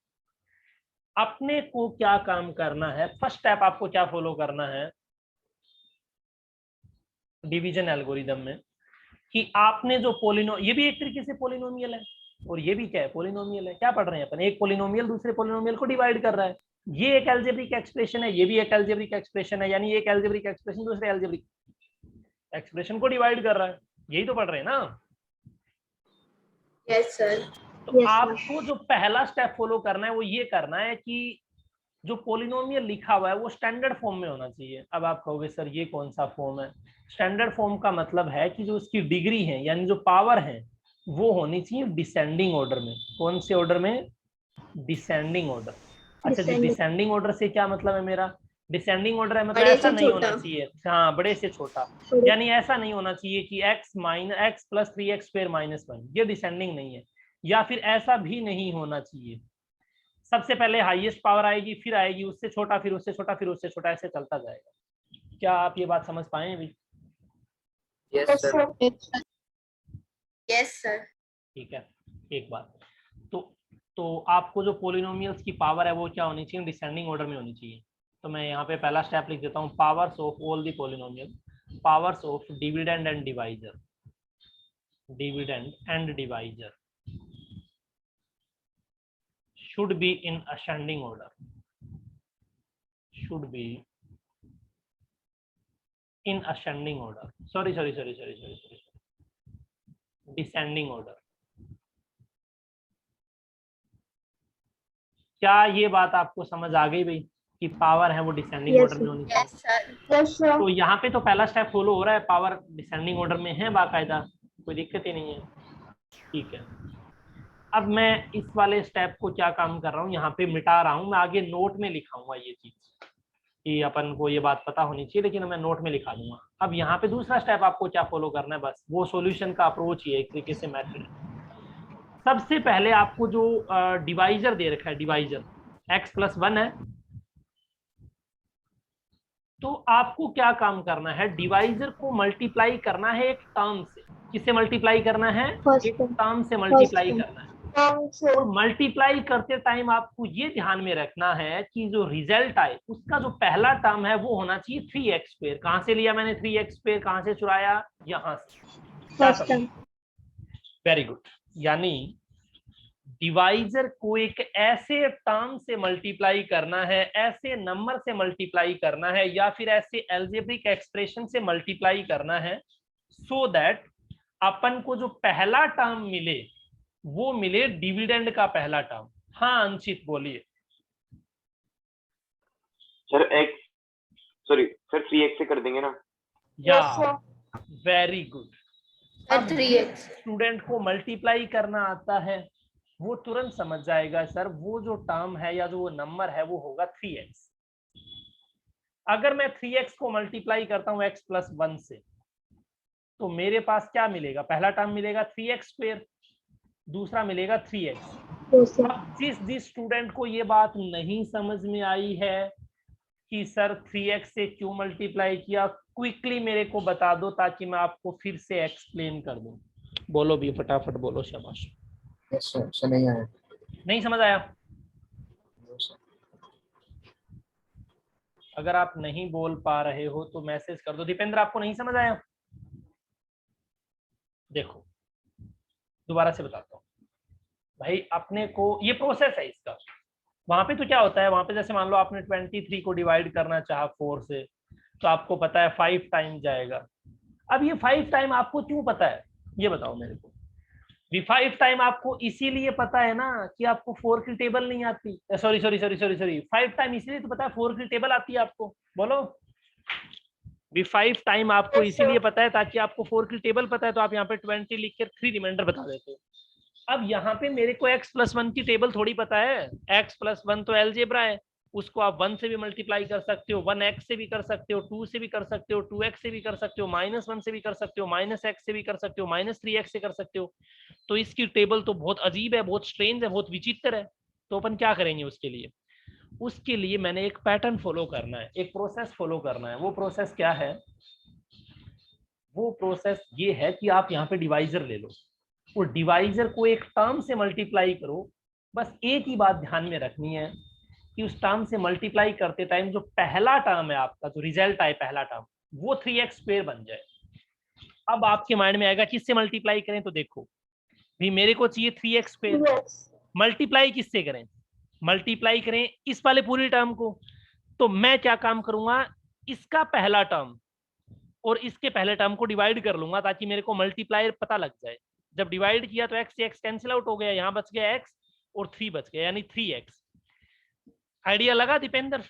अपने को क्या काम करना है, फर्स्ट स्टेप आपको क्या फॉलो करना है डिवीजन एल्गोरिदम में, कि आपने जो ये भी एक तरीके से पोलिनोमियल है, और ये भी क्या है, पोलिनोमियल है। क्या पढ़ रहे हैं अपन, एक पोलिनोमियल दूसरे पोलिनोमियल को डिवाइड कर रहा है। ये एक अलजेब्रिक एक्सप्रेशन है, ये भी एक अलजेब्रिक एक्सप्रेशन है, यानी एक अलजेब्रिक एक्सप्रेशन दूसरे अलजेब्रिक एक्सप्रेशन को डिवाइड कर रहा है। यही तो पढ़ रहे हैं ना? Yes sir। तो आपको जो पहला स्टेप फॉलो करना है वो ये करना है कि जो पोलिनोमियल लिखा हुआ है वो स्टैंडर्ड फॉर्म में होना चाहिए। अब आप कहोगे सर ये कौन सा फॉर्म है? स्टैंडर्ड फॉर्म का मतलब है कि जो उसकी डिग्री है, यानी जो पावर है, वो होनी चाहिए डिसेंडिंग ऑर्डर में। कौन से ऑर्डर में? Descending order. अच्छा जी, डिसेंडिंग ऑर्डर से क्या मतलब है मेरा? डिसेंडिंग ऑर्डर है मतलब बड़े ऐसा से नहीं होना छोटा। चाहिए, हाँ बड़े से छोटा, यानी ऐसा नहीं होना चाहिए कि x plus 3x square minus 1, ये डिसेंडिंग नहीं है। या फिर ऐसा भी नहीं होना चाहिए सबसे पहले हाईएस्ट पावर आएगी, फिर आएगी उससे छोटा, फिर उससे छोटा, फिर उससे छोटा, ऐसे चलता जाएगा। क्या आप ये बात समझ पाए अभी? Yes sir. Yes sir। ठीक है। एक बात तो आपको जो पोलिनोमियल्स की पावर है वो क्या होनी चाहिए? डिसेंडिंग ऑर्डर में होनी चाहिए। तो मैं यहाँ पे पहला स्टेप लिख देता हूँ, powers of all the polynomial, powers of dividend and divisor, dividend and divisor should be in ascending order, should be in ascending order, sorry descending order। क्या ये बात आपको समझ आ गई भाई कि पावर है वो डिसेंडिंग ऑर्डर में होनी चाहिए? Yes sir। तो यहाँ पे तो पहला स्टेप फॉलो हो रहा है, पावर डिसेंडिंग ऑर्डर में है बाकायदा, कोई दिक्कत ही नहीं है। ठीक है। अब मैं इस वाले स्टेप को क्या काम कर रहा हूँ, यहाँ पे मिटा रहा हूँ, मैं आगे नोट में लिखाऊंगा ये चीज कि अपन को ये बात पता होनी चाहिए, लेकिन मैं नोट में लिखा दूंगा। अब यहाँ पे दूसरा स्टेप आपको क्या फॉलो करना है, बस वो सॉल्यूशन का अप्रोच ही है, एक तरीके से मेथड। सबसे पहले आपको जो डिवाइजर दे रखा है, डिवाइजर x+1 है, तो आपको क्या काम करना है, डिवाइजर को मल्टीप्लाई करना है एक टर्म से। किससे मल्टीप्लाई करना है, First एक term. टर्म से मल्टीप्लाई term. करना है। और मल्टीप्लाई करते टाइम आपको ये ध्यान में रखना है कि जो रिजल्ट आए उसका जो पहला टर्म है वो होना चाहिए 3x²। कहां से लिया मैंने 3x², कहां से चुराया, यहां से। First term. Very good. यानी डिवाइजर को एक ऐसे टर्म से मल्टीप्लाई करना है, ऐसे नंबर से मल्टीप्लाई करना है, या फिर ऐसे एल्जेब्रिक एक्सप्रेशन से मल्टीप्लाई करना है, सो दैट अपन को जो पहला टर्म मिले वो मिले डिविडेंड का पहला टर्म। हाँ अंशित बोलिए। सर सॉरी सर 3x से कर देंगे ना। या Yes, sir. Very good. Sir, 3x. Student को मल्टीप्लाई करना आता है, वो तुरंत समझ जाएगा सर वो जो टर्म है या जो वो नंबर है वो होगा 3x। अगर मैं 3x को मल्टीप्लाई करता हूँ x+1 से, तो मेरे पास क्या मिलेगा, पहला टर्म मिलेगा 3x², दूसरा मिलेगा 3x। Yes, sir. अब जिस स्टूडेंट को ये बात नहीं समझ में आई है कि सर 3x से क्यों मल्टीप्लाई किया, क्विकली मेरे को बता दो ताकि मैं आपको फिर से एक्सप्लेन कर दूं। बोलो भी, फटाफट बोलो, शाबाश। यस सर, नहीं आया। नहीं समझ आया? अगर आप नहीं बोल पा रहे हो तो मैसेज कर दो। दीपेंद्र आपको नहीं समझ आया? देखो दोबारा से बताता हूँ भाई, अपने को ये प्रोसेस है इसका। वहां पे तो क्या होता है, वहां पे जैसे मान लो आपने 23 को डिवाइड करना चाहा 4 से, तो आपको पता है 5 टाइम जाएगा। अब ये 5 टाइम आपको क्यों पता है, ये बताओ मेरे को। ये 5 टाइम आपको इसीलिए पता है ना कि आपको 4 की टेबल नहीं आती। सॉरी 5 टाइम इसीलिए तो पता है 4 की टेबल आती है आपको। बोलो भी 5 टाइम आपको इसीलिए पता है ताकि आपको 4 की टेबल पता है, तो आप यहाँ पे 20 लिख कर 3 रिमाइंडर बता देते हो। अब यहाँ पे मेरे को x+1 की टेबल थोड़ी पता है। x+1 तो अलजेब्रा है, उसको आप 1 से भी मल्टीप्लाई कर सकते हो, 1x से भी कर सकते हो, 2 से भी कर सकते हो, 2x से भी कर सकते हो, -1 से भी कर सकते हो, -x से भी कर सकते हो, -3x से कर सकते हो। तो इसकी टेबल तो बहुत अजीब है, बहुत स्ट्रेंज है, बहुत विचित्र है। तो अपन क्या करेंगे उसके लिए? उसके लिए मैंने एक पैटर्न फॉलो करना है, एक प्रोसेस फॉलो करना है। वो प्रोसेस क्या है? वो प्रोसेस ये है कि आप यहाँ पे डिवाइजर ले लो और डिवाइजर को एक टर्म से मल्टीप्लाई करो। बस एक ही बात ध्यान में रखनी है कि उस टर्म से मल्टीप्लाई करते टाइम जो पहला टर्म है आपका, जो रिजल्ट आए पहला टर्म, वो 3x² बन जाए। अब आपके माइंड में आएगा किससे मल्टीप्लाई करें, तो देखो भी मेरे को चाहिए 3x²। Yes. मल्टीप्लाई किससे करें? मल्टीप्लाई करें इस वाले पूरी टर्म को। तो मैं क्या काम करूंगा, इसका पहला टर्म और इसके पहले टर्म को डिवाइड कर लूंगा ताकि मेरे को मल्टीप्लायर पता लग जाए। जब डिवाइड किया तो x से x कैंसिल आउट हो गया, यहाँ बच गया x और 3 बच गया, यानी 3x। आइडिया लगा दीपेंद्र?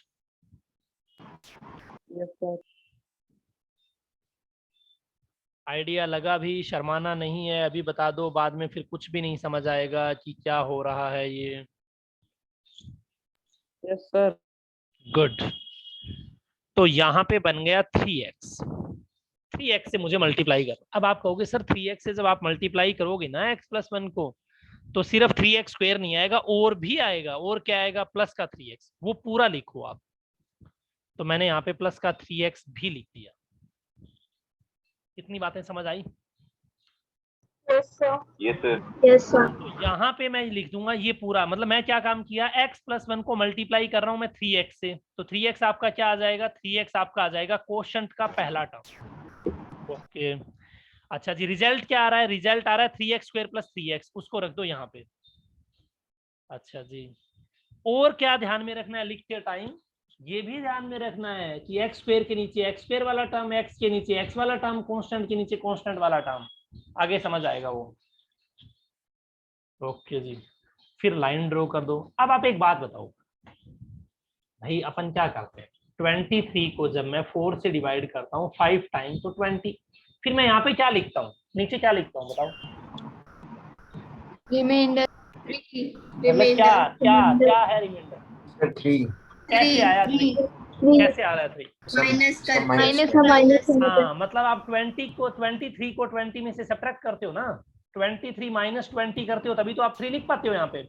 आइडिया लगा भी, शर्माना नहीं है, अभी बता दो, बाद में फिर कुछ भी नहीं समझ आएगा कि क्या हो रहा है ये। Yes sir. गुड। तो यहाँ पे बन गया 3x। 3x से मुझे मल्टीप्लाई कर। अब आप कहोगे सर 3x से जब आप मल्टीप्लाई करोगे ना x+1 को, तो सिर्फ 3x² नहीं आएगा, और भी आएगा। और क्या आएगा? प्लस का 3x। वो पूरा लिखो आप। तो मैंने यहाँ पे प्लस का 3x भी लिख दिया। कितनी बातें समझ आई? Yes, sir. Yes sir. Yes, sir. तो यहाँ पे मैं लिख दूंगा ये पूरा, मतलब मैं क्या काम किया, x+1 को मल्टीप्लाई कर रहा हूँ मैं 3x से। तो 3x आपका क्या आ जाएगा? 3x आपका आ जाएगा कोशंट का पहला टर्म। ओके अच्छा जी, रिजल्ट क्या आ रहा है? रिजल्ट आ रहा है 3x² + 3x। उसको रख दो यहाँ पे। अच्छा जी, और क्या ध्यान में रखना है लिखते टाइम? ये भी ध्यान में रखना है कि x² के नीचे x² वाला टर्म, x के नीचे x वाला टर्म, कांस्टेंट के नीचे कांस्टेंट वाला टर्म। आगे समझ आएगा वो। ओके जी, फिर लाइन ड्रॉ कर दो। अब आप एक बात बताओ भाई, अपन क्या करते हैं? 23 को जब मैं 4 से डिवाइड करता हूँ 5 टाइम, तो 20। फिर मैं यहाँ पे क्या लिखता हूँ, नीचे क्या लिखता हूँ बताओ? Remainder. मतलब क्या क्या क्या है रिमाइंडर? सर 3 कैसे आया 3? 3 कैसे आ रहा है 3? माइनस कर माइनस है हाँ मतलब आप 23 को 20 में से सब्ट्रैक्ट करते हो ना, 23 माइनस 20 करते हो तभी तो आप 3 लिख पाते हो यहाँ पे।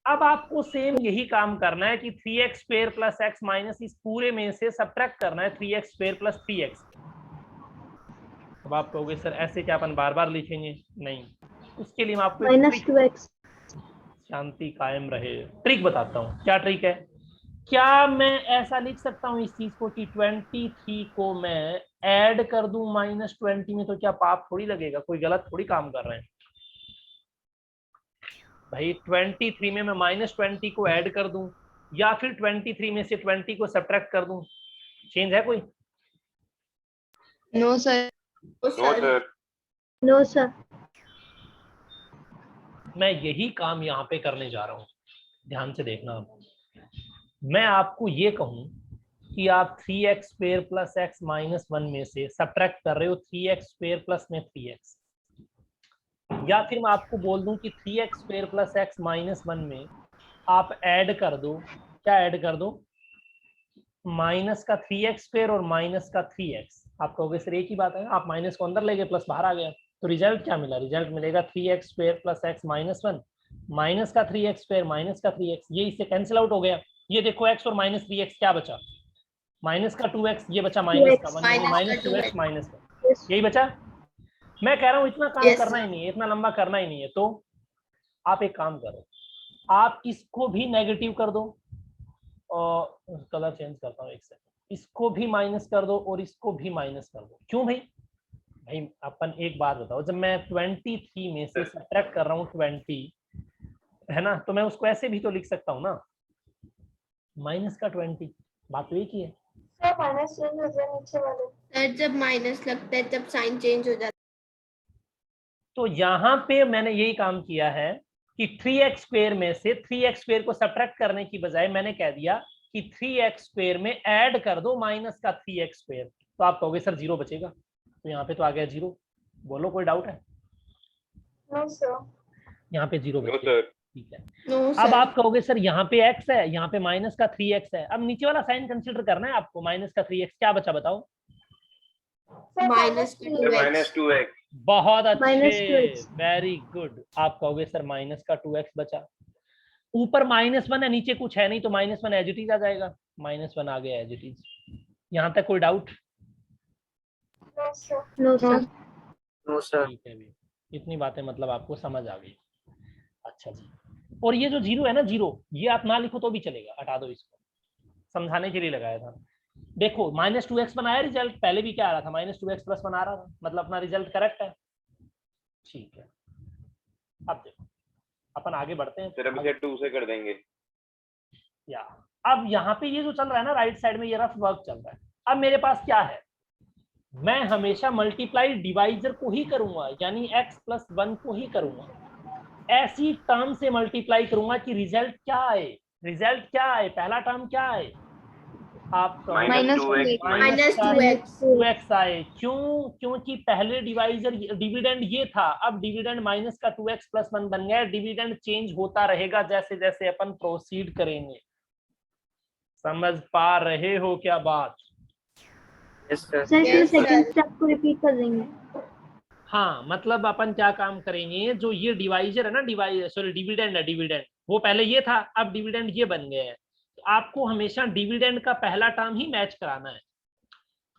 अब आपको सेम यही काम करना है कि 3x square plus x minus इस पूरे में से सब्ट्रैक्ट करना है 3x स्क्वायर प्लस 3x। अब आप कहोगे सर ऐसे क्या अपन बार बार लिखेंगे? नहीं, उसके लिए मैं आपको एक माइनस ट्रिक, 2x। शांति कायम रहे, ट्रिक बताता हूँ। क्या ट्रिक है? क्या मैं ऐसा लिख सकता हूँ इस चीज को कि 23 को मैं ऐड कर दूं माइनस 20 में, तो क्या पाप थोड़ी लगेगा? कोई गलत थोड़ी काम कर रहे हैं भाई। 23 में मैं माइनस 20 को ऐड कर दूं या फिर 23 में से 20 को सब्ट्रैक्ट कर दूं, चेंज है कोई? No sir. No sir. No sir. मैं यही काम यहाँ पे करने जा रहा हूँ, ध्यान से देखना। आप, मैं आपको ये कहूं कि आप 3x square plus x minus 1 में से सब्ट्रैक्ट कर रहे हो 3x स्क्वायर प्लस में 3x, या फिर मैं आपको बोल दूं कि 3x square plus x minus 1 में आप ऐड कर दो, क्या ऐड कर दो? माइनस का 3x स्क्वायर और माइनस का 3x। आप कहोगे सर एक ही बात है, आप माइनस को अंदर ले गए प्लस बाहर आ गया, तो रिजल्ट क्या मिला? रिजल्ट मिलेगा 3x square plus x minus 1 minus का 3x स्क्वायर माइनस का 3x, ये इससे कैंसिल आउट हो गया। ये देखो x और माइनस 3x क्या बचा? माइनस का 2x, ये बचा माइनस का 1, यानी माइनस 2x माइनस 1, यही बचा। मैं कह रहा हूँ इतना काम करना ही नहीं है, इतना लंबा करना ही नहीं है। तो आप एक काम करो, आप इसको भी नेगेटिव कर दो, और कलर चेंज करता हूँ एक सेकंड, इसको भी माइनस कर दो और इसको भी माइनस कर दो। क्यों भाई? भाई अपन एक बात बताओ, जब मैं 23 में से सब्ट्रैक्ट कर रहा हूँ 20, है ना, तो मैं उसको ऐसे भी तो लिख सकता हूँ ना, माइनस का 20। बात तो एक ही है। सर माइनस चेंज हो जाए नीचे वाले। सर जब माइनस लगता है तब साइन चेंज हो जाता है। तो यहाँ पे मैंने यही काम किया है कि 3x स्क्वायर में से 3x स्क्वायर को सब्ट्रैक्ट करने की बजाय मैंने कह दिया कि 3x स्क्वायर में ऐड कर दो माइनस का 3x स्क्वायर। तो आप कहोगे सर 0 बचेगा, तो यहाँ पे तो आ गया 0। बोलो कोई डाउट है? No sir. यहाँ पे 0 नो बचेगा, सर। ठीक है। नो अब सर। आप कहोगे सर यहाँ पे x है, यहाँ पे माइनस का 3x है, अब नीचे वाला साइन कंसिडर करना है आपको। माइनस का 3x क्या बचा बताओ? Minus minus 2x। बहुत अच्छे, -2x। Very good. आप कहोगे सर माइनस का 2x बचा, ऊपर -1 है नीचे कुछ है नहीं, तो -1 एज इट इज आ जाएगा, -1 आ गया एज इट इज। यहाँ तक कोई doubt? No sir. No sir. ठीक है, भी इतनी बातें मतलब आपको समझ आ गई। अच्छा जी, और ये जो 0 है ना, 0 ये आप ना लिखो तो भी चलेगा, हटा दो इसको, समझाने के लिए लगाया था। देखो -2x बनाया रिजल्ट, पहले भी क्या आ रहा था? -2x प्लस 1 आ रहा था, मतलब अपना रिजल्ट करेक्ट है। ठीक है, अब देखो अपन आगे बढ़ते हैं। सर अभी से 2 से कर देंगे। या अब यहाँ पे ये जो चल रहा है ना राइट साइड में, ये रफ वर्क चल रहा है। अब मेरे पास क्या है? मैं हमेशा मल्टीप्लाई डिवाइजर को ही करूंगा, यानी x प्लस 1 को ही करूंगा, ऐसी टर्म से मल्टीप्लाई करूंगा कि रिजल्ट क्या आए। रिजल्ट क्या आए? पहला टर्म क्या आए? आप माइनस 2x आए। क्यों? क्योंकि पहले डिवाइजर डिविडेंड ये था, अब डिविडेंड माइनस का 2x प्लस 1 बन गया। डिविडेंड चेंज होता रहेगा जैसे जैसे अपन प्रोसीड करेंगे। समझ पा रहे हो क्या बात? Yes sir. Sir Yes, second sir. Step को रिपीट कर देंगे। हाँ, मतलब अपन क्या काम करेंगे, जो ये डिवाइजर है ना, डिविडेंड है, डिविडेंड वो पहले ये था, अब डिविडेंड ये बन गया है। तो आपको हमेशा डिविडेंड का पहला टर्म ही मैच कराना है।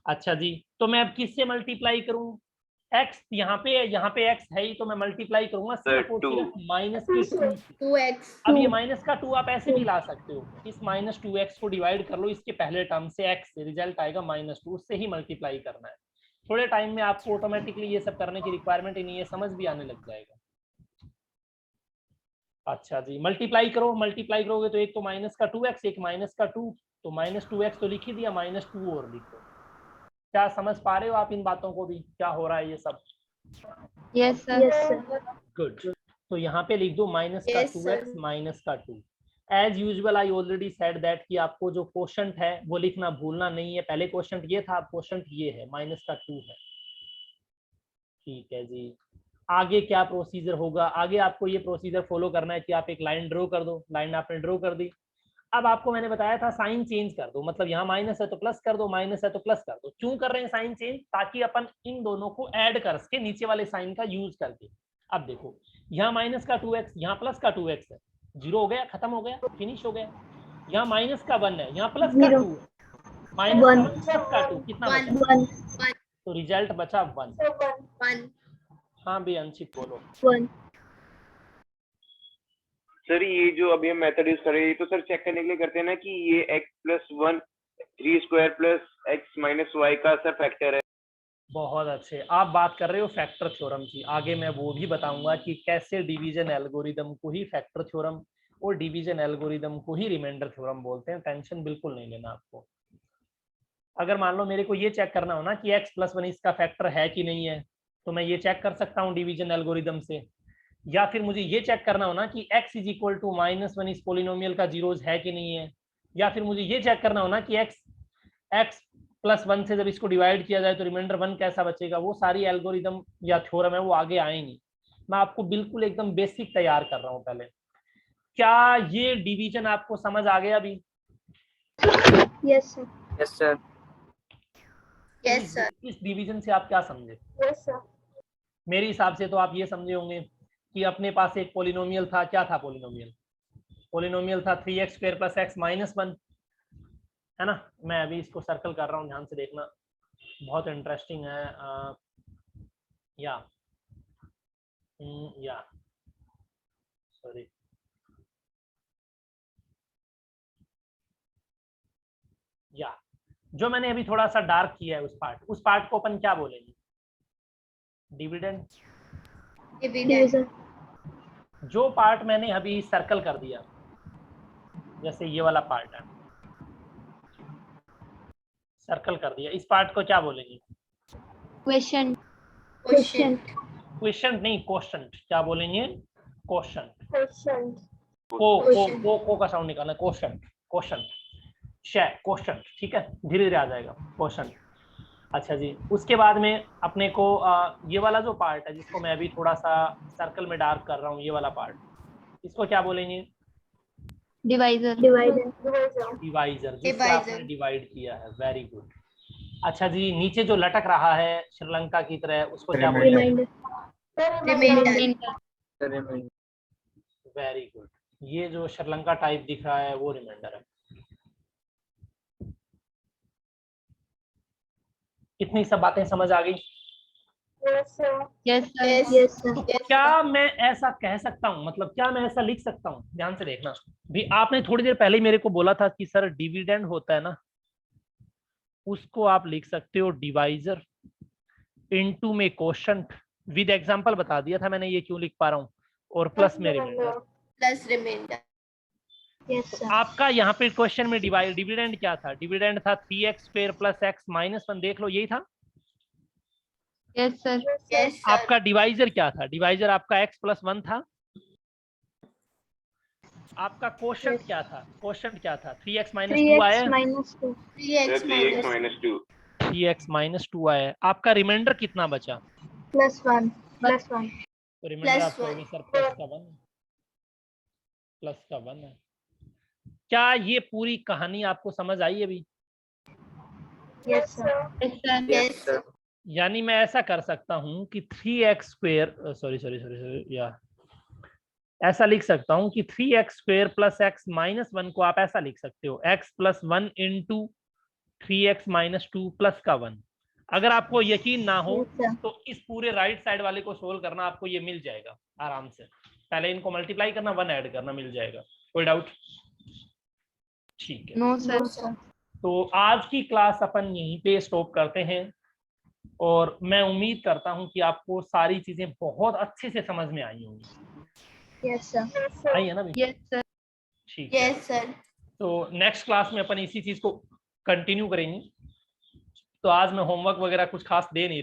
अच्छा जी, तो मैं अब किससे मल्टीप्लाई करूं? x यहाँ पे x है ही, तो मैं मल्टीप्लाई करूंगा सिर्फ और सिर्फ माइनस की 2 से। 2x। अब ये माइनस का 2 आप ऐसे भी ला सकते हो, इस -2x को डिवाइड कर लो इसके पहले टर्म से, x से, रिजल्ट आएगा -2, उससे ही मल्टीप्लाई करना है। थोड़े टाइम में आपको ऑटोमेटिकली ये सब करने की रिक्वायरमेंट ही नहीं है, समझ भी आने लग जाएगा। अच्छा जी, मल्टीप्लाई करो, मल्टीप्लाई करोगे तो एक तो माइनस का 2x, एक माइनस का 2, तो -2x तो लिख ही दिया, -2 और लिखो। क्या समझ पा रहे हो आप इन बातों को भी, क्या हो रहा है ये सब? Yes yes sir. Sir. Good. तो यहाँ पे लिख दो माइनस का Yes, 2x sir. माइनस का 2। As usual I already said that कि आपको जो क्वोशंट है वो लिखना भूलना नहीं है। पहले क्वोशंट ये था, अब क्वोशंट ये है, -2 है। ठीक है जी। आगे क्या प्रोसीजर होगा। आगे आपको ये प्रोसीजर फॉलो करना है कि आप एक लाइन ड्रॉ कर दो, लाइन आपने ड्रॉ कर दी। अब आपको मैंने बताया था साइन चेंज कर दो, मतलब यहाँ माइनस है तो प्लस कर दो, माइनस है तो प्लस कर दो। क्यों कर रहे हैं साइन चेंज? ताकि अपन इन दोनों को ऐड कर सके नीचे वाले साइन का यूज करके। अब देखो यहाँ माइनस का 2x, यहाँ प्लस का 2x है, 0 हो गया, खत्म हो गया, फिनिश हो गया। यहाँ माइनस का 1 है, यहाँ प्लस का 2 है, माइनस का 1 प्लस का 2 कितना बचा? 1 तो रिजल्ट बचा 1। So 1. हाँ भी अंशित बोलो। 1 सर ये जो अभी हम मेथड यूज कर रहे हैं तो सर चेक करने के लिए करते हैं ना कि ये x plus 1 3 square plus x minus Y का सर फैक्टर है। बहुत अच्छे, आप बात कर रहे हो फैक्टर थ्योरम की। आगे मैं वो भी बताऊंगा कि कैसे डिवीजन एल्गोरिदम को ही फैक्टर थ्योरम और डिवीजन एल्गोरिदम को ही रिमाइंडर थ्योरम बोलते हैं। टेंशन बिल्कुल नहीं लेना आपको। अगर मान लो मेरे को ये चेक करना हो ना कि x प्लस 1 इसका फैक्टर है कि नहीं है, तो मैं ये चेक कर सकता हूँ डिवीजन एल्गोरिदम से। या फिर मुझे ये चेक करना हो ना कि x इज इक्वल टू -1 इस पोलिनोमियल का जीरोज है कि नहीं है। या फिर मुझे ये चेक करना हो ना कि x प्लस 1 से जब इसको डिवाइड किया जाए तो रिमाइंडर 1 कैसा बचेगा। वो सारी एल्गोरिदम या थ्योरम है वो आगे आएंगी। मैं आपको बिल्कुल एकदम बेसिक तैयार कर रहा हूँ पहले। क्या ये डिवीजन आपको समझ आ गया अभी? yes sir yes sir. Yes sir. इस डिवीजन से आप क्या समझे? Yes sir. मेरे हिसाब से तो आप ये समझे होंगे कि अपने पास एक पोलिनोमियल था। क्या था पोलिनोमियल? पोलिनोमियल था 3x square plus x minus 1, है ना। मैं अभी इसको सर्कल कर रहा हूँ, ध्यान से देखना, बहुत इंटरेस्टिंग है। या सॉरी, या जो मैंने अभी थोड़ा सा डार्क किया है उस पार्ट को अपन क्या बोलेंगे? डिविडेंड। Dividend. divisor जो पार्ट मैंने अभी सर्कल कर दिया, जैसे ये वाला पार्ट है, सर्कल कर दिया, इस पार्ट को क्या बोलेंगे? question क्वेश्चन नहीं, क्वेश्चन। क्या बोलेंगे? क्वेश्चन। Quotient. को का साउंड निकालना, क्वेश्चन। क्वेश्चन क्वेश्चन, ठीक है, धीरे धीरे आ जाएगा क्वेश्चन। अच्छा जी, उसके बाद में अपने को ये वाला जो पार्ट है जिसको मैं अभी थोड़ा सा सर्कल में डार्क कर रहा हूँ, ये वाला पार्ट, इसको क्या बोलेंगे? divisor डिवाइजर, जिससे Divisor. आपने डिवाइड किया है। Very good. अच्छा जी, नीचे जो लटक रहा है श्रीलंका की तरह, उसको क्या बोलेंगे? reminder Remainder. Very good. ये जो श्रीलंका टाइप दिख रहा है वो रिमाइंडर है। इतनी सब बातें समझ आ गई? Yes sir. yes sir Yes. yes sir तो Yes, क्या मैं ऐसा कह सकता हूँ, मतलब क्या मैं ऐसा लिख सकता हूँ? ध्यान से देखना भी, आपने थोड़ी देर पहले ही मेरे को बोला था कि सर डिविडेंड होता है ना, उसको आप लिख सकते हो डिवाइजर इनटू में क्वोशंट। विद एग्जांपल बता दिया था मैंने ये क्यों लिख पा रहा हूँ, और प्लस में reminder. Plus remainder. yes sir आपका यहाँ पे क्वेश्चन में डिविडेंड क्या था? डिविडेंड था 3x square plus x minus 1, देख लो यही था। yes sir Yes sir. आपका डिवाइजर क्या था? डिवाइजर आपका x प्लस 1 था। आपका क्वोशंट क्या था? क्वोशंट क्या था? 3x माइनस 2 आया। 3x minus 2 3x 3x minus minus 2 3x minus 2 आया। आपका रिमाइंडर कितना बचा? plus 1 तो रिमाइंडर Plus आपका one. होगी सर प्लस का 1, प्लस का 1 है। क्या ये पूरी कहानी आपको समझ आई अभी? yes sir yes sir Yes sir. यानी मैं ऐसा कर सकता हूं कि 3x स्क्वायर, सॉरी या ऐसा लिख सकता हूं कि 3x square plus x minus 1 को आप ऐसा लिख सकते हो x plus 1 into 3x minus 2 plus का 1। अगर आपको यकीन ना हो yes sir तो इस पूरे राइट साइड वाले को सोल्व करना, आपको ये मिल जाएगा आराम से। पहले इनको मल्टीप्लाई करना, 1 ऐड करना, मिल जाएगा। कोई डाउट? ठीक है, no sir तो आज की क्लास अपन यहीं पे स्टॉप करते हैं, और मैं उम्मीद करता हूं कि आपको सारी चीजें बहुत अच्छे से समझ में आई होंगी। yes sir आई है ना भाई? yes sir ठीक है, Yes sir. तो नेक्स्ट क्लास में अपन इसी चीज को कंटिन्यू करेंगे। तो आज मैं होमवर्क वगैरह कुछ खास दे नहीं रहा।